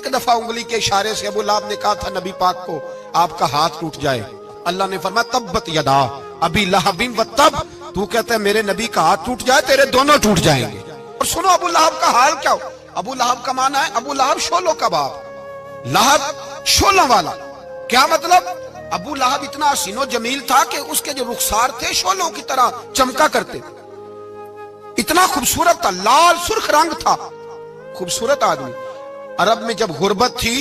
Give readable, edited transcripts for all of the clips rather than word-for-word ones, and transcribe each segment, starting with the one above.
एक दफा उंगली के इशारे से अबू लहब ने कहा था नबी पाक को आपका हाथ टूट जाए, अल्लाह ने फरमाया तब्बत यदा अबी लहबिन व तब, तू कहता है मेरे नबी का हाथ टूट जाए तेरे दोनों टूट जाएंगे। और सुनो अबू लहब का हाल क्या हो। अबू लहब का माना है अबू लहब शोलों का बाप, लहब शोलों वाला। क्या मतलब? अबू लहब इतना हसीनो जमील था कि उसके जो रुखसार थे शोलों की तरह चमका करते, इतना खूबसूरत था, लाल सुर्ख रंग था, खूबसूरत आदमी। अरब में जब गुर्बत थी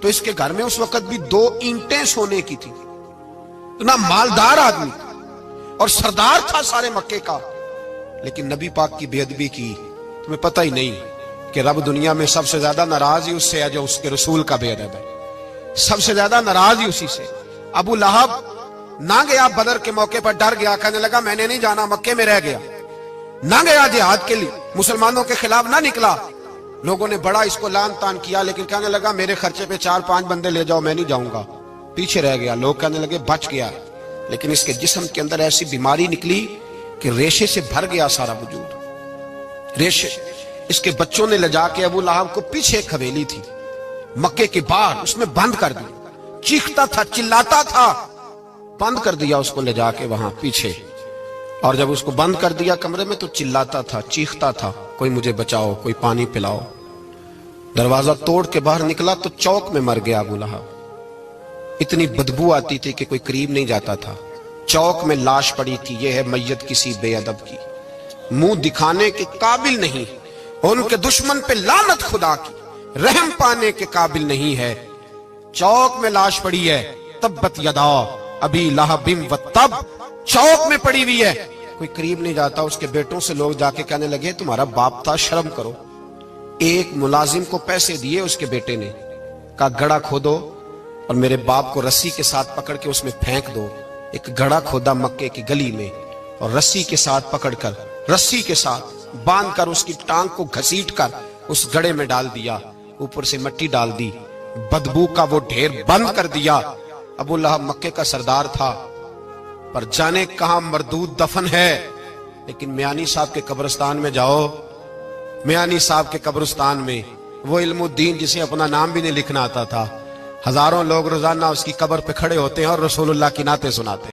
तो इसके घर में उस वक्त भी 2 ईंटें सोने की थी। इतना मालदार आदमी और सरदार था सारे मक्के का, लेकिन नबी पाक की बेअदबी की। तुम्हें पता ही नहीं कि रब दुनिया में सबसे ज्यादा नाराज ही उससे है जो उसके रसूल का बेअदब है, सबसे ज्यादा नाराज ही उसी से। अबू लहब ना गया बदर के मौके पर, डर गया, कहने लगा मैंने नहीं जाना, मक्के में रह गया, ना गया जिहाद के लिए, मुसलमानों के खिलाफ ना निकला। लोगों ने बड़ा इसको लान तान किया, लेकिन कहने लगा मेरे खर्चे पे 4-5 बंदे ले जाओ, मैं नहीं जाऊंगा, पीछे रह गया। लोग कहने लगे बच गया, लेकिन इसके जिस्म के अंदर ऐसी बीमारी निकली कि रेशे से भर गया सारा वजूद, रेशे। इसके बच्चों ने ले जाके अबू लहब को पीछे एक हवेली थी मक्के के बाहर, उसमें बंद कर दिया। चीखता था, चिल्लाता था, बंद कर दिया उसको ले जाके वहां पीछे। और जब उसको बंद कर दिया कमरे में तो चिल्लाता था, चीखता था, कोई मुझे बचाओ, कोई पानी पिलाओ। दरवाजा तोड़ के बाहर निकला तो चौक में मर गया अबू लहब। इतनी बदबू आती थी कि कोई करीब नहीं जाता था। चौक में लाश पड़ी थी। यह है मैयत किसी बेअदब की, मुंह दिखाने के काबिल नहीं, उनके दुश्मन पे लानत खुदा की, रहम पाने के काबिल नहीं है। चौक में लाश पड़ी है, तब्बत यदा अबी लहबिन व तब, चौक में पड़ी हुई है, कोई करीब नहीं जाता। उसके बेटों से लोग जाके कहने लगे तुम्हारा बाप था, शर्म करो। एक मुलाजिम को पैसे दिए उसके बेटे ने, कहा गड़ा खोदो और मेरे बाप को रस्सी के साथ पकड़ के उसमें फेंक दो। एक गड़ा खोदा मक्के की गली में और रस्सी के साथ पकड़कर, रस्सी के साथ बांध कर उसकी टांग को घसीट कर उस गड़े में डाल दिया, ऊपर से मिट्टी डाल दी, बदबू का वो ढेर बंद कर दिया। अबू लहब मक्के का सरदार था, पर जाने कहां मरदूद दफन है। लेकिन मियानी साहब के कब्रिस्तान में जाओ, मियानी साहब के कब्रिस्तान में वो इल्मुद्दीन जिसे अपना नाम भी नहीं लिखना आता था, हजारों लोग रोजाना उसकी कब्र पे खड़े होते हैं और रसूलुल्लाह की नाते सुनाते हैं।